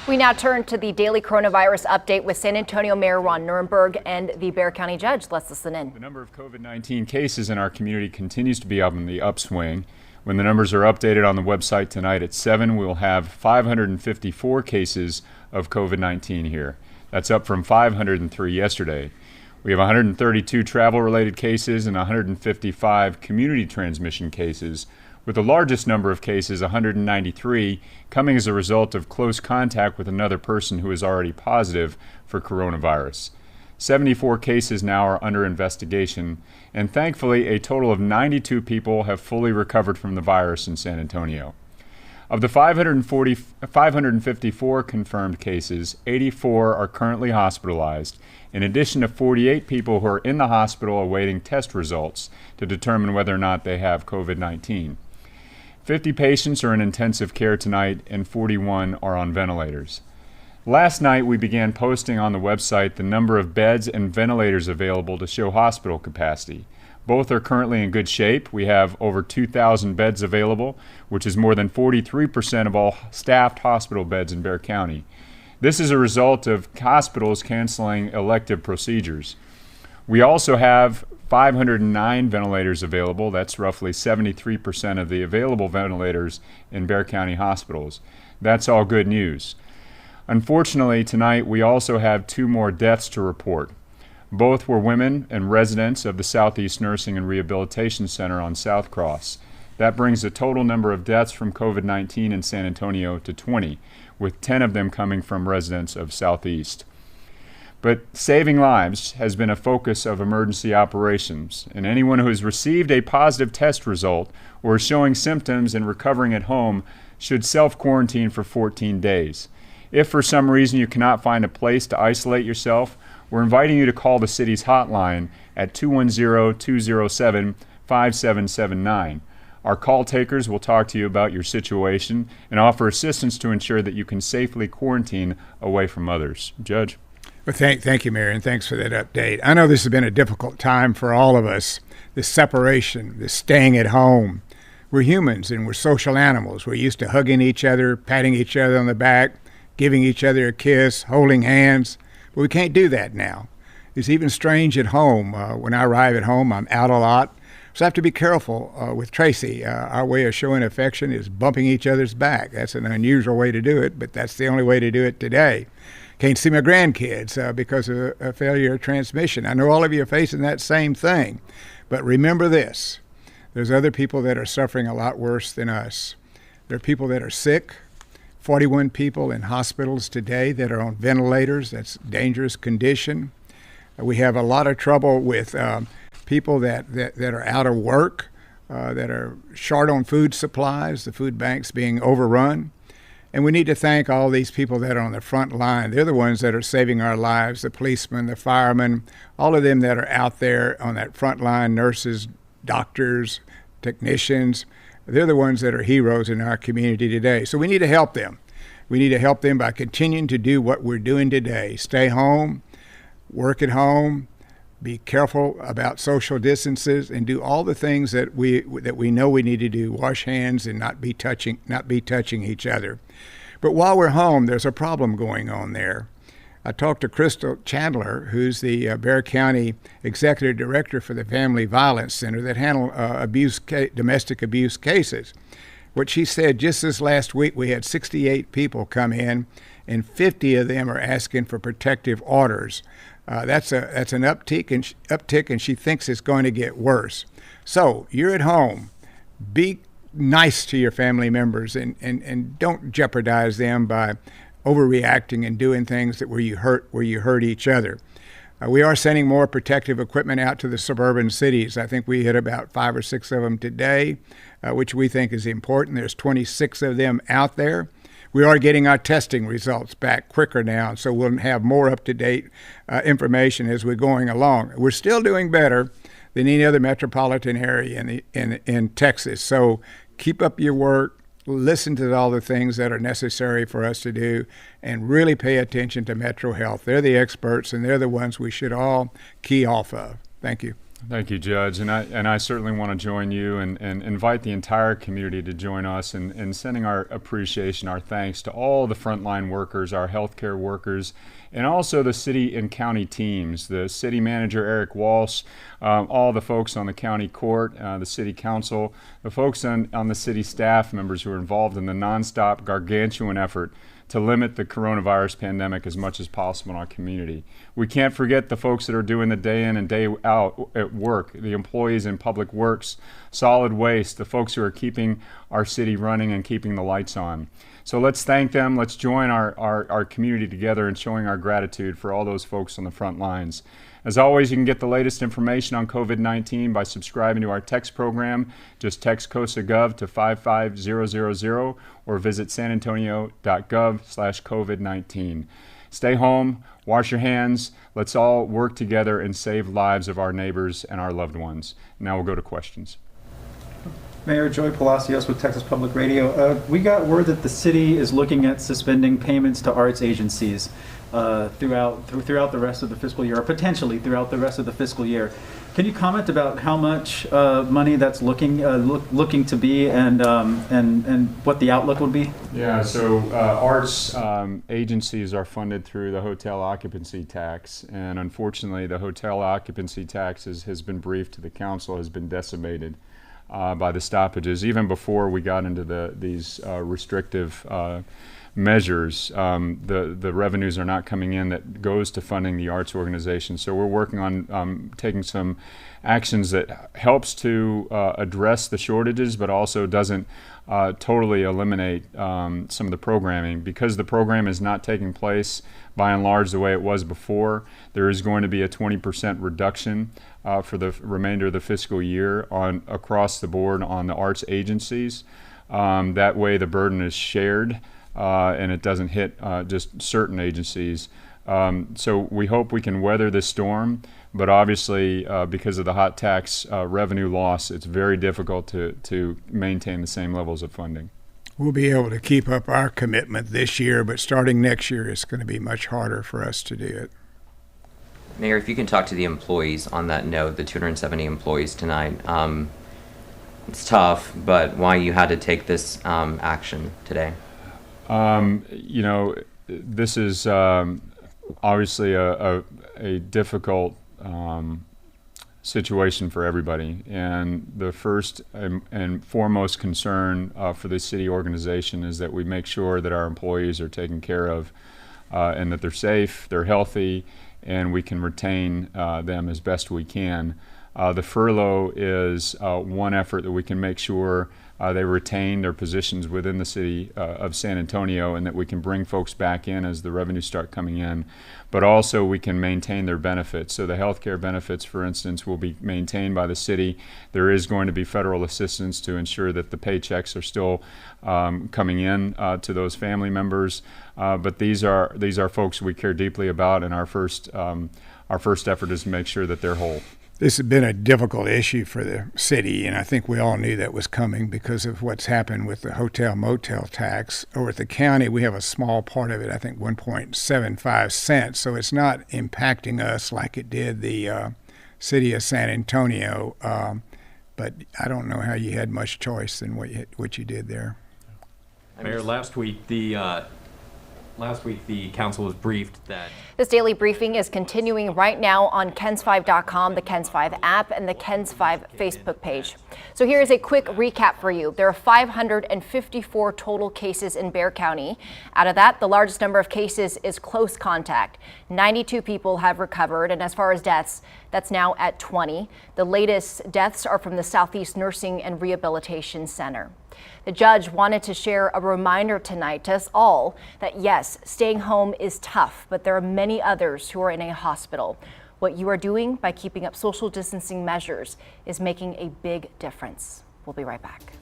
We now turn to the daily coronavirus update with San Antonio Mayor Ron Nirenberg and the Bexar County Judge. Let's listen in. The number of COVID-19 cases in our community continues to be on the upswing. When the numbers are updated on the website tonight at 7, we will have 554 cases of COVID-19 here. That's up from 503 yesterday. We have 132 travel-related cases and 155 community transmission cases, with the largest number of cases, 193, coming as a result of close contact with another person who is already positive for coronavirus. 74 cases now are under investigation, and thankfully a total of 92 people have fully recovered from the virus in San Antonio. Of the 554 confirmed cases, 84 are currently hospitalized, in addition to 48 people who are in the hospital awaiting test results to determine whether or not they have COVID-19. 50 patients are in intensive care tonight, and 41 are on ventilators. Last night, we began posting on the website the number of beds and ventilators available to show hospital capacity. Both are currently in good shape. We have over 2,000 beds available, which is more than 43% of all staffed hospital beds in Bexar County. This is a result of hospitals canceling elective procedures. We also have 509 ventilators available. That's roughly 73% of the available ventilators in Bexar County hospitals. That's all good news. Unfortunately, tonight we also have 2 more deaths to report. Both were women and residents of the Southeast Nursing and Rehabilitation Center on South Cross. That brings the total number of deaths from COVID-19 in San Antonio to 20, with 10 of them coming from residents of Southeast. But saving lives has been a focus of emergency operations, and anyone who has received a positive test result or is showing symptoms and recovering at home should self-quarantine for 14 days. If for some reason you cannot find a place to isolate yourself, we're inviting you to call the city's hotline at 210-207-5779. Our call takers will talk to you about your situation and offer assistance to ensure that you can safely quarantine away from others. Judge? Well, thank you, Mayor, and thanks for that update. I know this has been a difficult time for all of us, this separation, this staying at home. We're humans and we're social animals. We're used to hugging each other, patting each other on the back, giving each other a kiss, holding hands. But we can't do that now. It's even strange at home. When I arrive at home, I'm out a lot. So I have to be careful with Tracy. Our way of showing affection is bumping each other's back. That's an unusual way to do it, but that's the only way to do it today. Can't see my grandkids because of a failure of transmission. I know all of you are facing that same thing, but remember this. There's other people that are suffering a lot worse than us. There are people that are sick, 41 people in hospitals today that are on ventilators. That's a dangerous condition. We have a lot of trouble with people that are out of work, that are short on food supplies, the food banks being overrun. And we need to thank all these people that are on the front line. They're the ones that are saving our lives, the policemen, the firemen, all of them that are out there on that front line, nurses, doctors, technicians. They're the ones that are heroes in our community today. So we need to help them. We need to help them by continuing to do what we're doing today. Stay home, work at home, be careful about social distances, and do all the things that we know we need to do. Wash hands and not be touching each other. But while we're home, there's a problem going on there. I talked to Crystal Chandler, who's the Bexar County Executive Director for the Family Violence Center that handle domestic abuse cases. What she said, just this last week, we had 68 people come in, and 50 of them are asking for protective orders. That's an uptick, and she thinks it's going to get worse. So you're at home. Be nice to your family members and don't jeopardize them by overreacting and doing things where you hurt each other. We are sending more protective equipment out to the suburban cities. I think we hit about 5 or 6 of them today, which we think is important. There's 26 of them out there. We are getting our testing results back quicker now, so we'll have more up-to-date information as we're going along. We're still doing better than any other metropolitan area in Texas. So keep up your work, listen to all the things that are necessary for us to do, and really pay attention to Metro Health. They're the experts, and they're the ones we should all key off of. Thank you. Thank you, Judge. And I certainly want to join you and invite the entire community to join us in sending our appreciation, our thanks to all the frontline workers, our healthcare workers, and also the city and county teams, the city manager, Eric Wolff, all the folks on the county court, the city council, the folks on the city staff members who are involved in the nonstop gargantuan effort to limit the coronavirus pandemic as much as possible in our community. We can't forget the folks that are doing the day in and day out at work, the employees in public works, solid waste, the folks who are keeping our city running and keeping the lights on. So let's thank them. Let's join our community together in showing our gratitude for all those folks on the front lines. As always, you can get the latest information on COVID-19 by subscribing to our text program. Just text COSA-GOV to 55000 or visit sanantonio.gov/COVID-19. Stay home, wash your hands. Let's all work together and save lives of our neighbors and our loved ones. Now we'll go to questions. Mayor Joy Palacios with Texas Public Radio. We got word that the city is looking at suspending payments to arts agencies throughout the rest of the fiscal year, or potentially throughout the rest of the fiscal year. Can you comment about how much money that's looking to be, and what the outlook would be? Yeah, so arts agencies are funded through the hotel occupancy tax, and unfortunately the hotel occupancy tax has been briefed to the council, has been decimated by the stoppages. Even before we got into these restrictive measures, the revenues are not coming in that goes to funding the arts organization. So we're working on taking some actions that helps to address the shortages, but also doesn't totally eliminate some of the programming. Because the program is not taking place by and large the way it was before, there is going to be a 20% reduction for the remainder of the fiscal year across the board on the arts agencies. That way the burden is shared and it doesn't hit just certain agencies. So we hope we can weather this storm, but obviously because of the hot tax revenue loss, it's very difficult to maintain the same levels of funding. We'll be able to keep up our commitment this year, but starting next year, it's going to be much harder for us to do it. Mayor, if you can talk to the employees on that note, the 270 employees tonight. It's tough, but why you had to take this action today? You know, this is obviously a difficult situation for everybody, and the first and foremost concern for the city organization is that we make sure that our employees are taken care of and that they're safe, they're healthy, and we can retain them as best we can. The furlough is one effort that we can make sure they retain their positions within the city of San Antonio, and that we can bring folks back in as the revenues start coming in. But also we can maintain their benefits. So the health care benefits, for instance, will be maintained by the city. There is going to be federal assistance to ensure that the paychecks are still coming in to those family members. But these are folks we care deeply about, and our first effort is to make sure that they're whole. This has been a difficult issue for the city, and I think we all knew that was coming because of what's happened with the hotel motel tax. Over at the county, we have a small part of it, I think 1.75 cents, so it's not impacting us like it did the city of San Antonio, but I don't know how you had much choice in what you did there. Mayor, last week the council was briefed that This daily briefing is continuing right now on KENS5.com, the KENS5 app, and the KENS5 Facebook page. So here's a quick recap for you. There are 554 total cases in Bexar County. Out of that, the largest number of cases is close contact. 92 people have recovered, and as far as deaths, that's now at 20. The latest deaths are from the Southeast Nursing and Rehabilitation Center. The judge wanted to share a reminder tonight to us all that yes, staying home is tough, but there are many others who are in a hospital. What you are doing by keeping up social distancing measures is making a big difference. We'll be right back.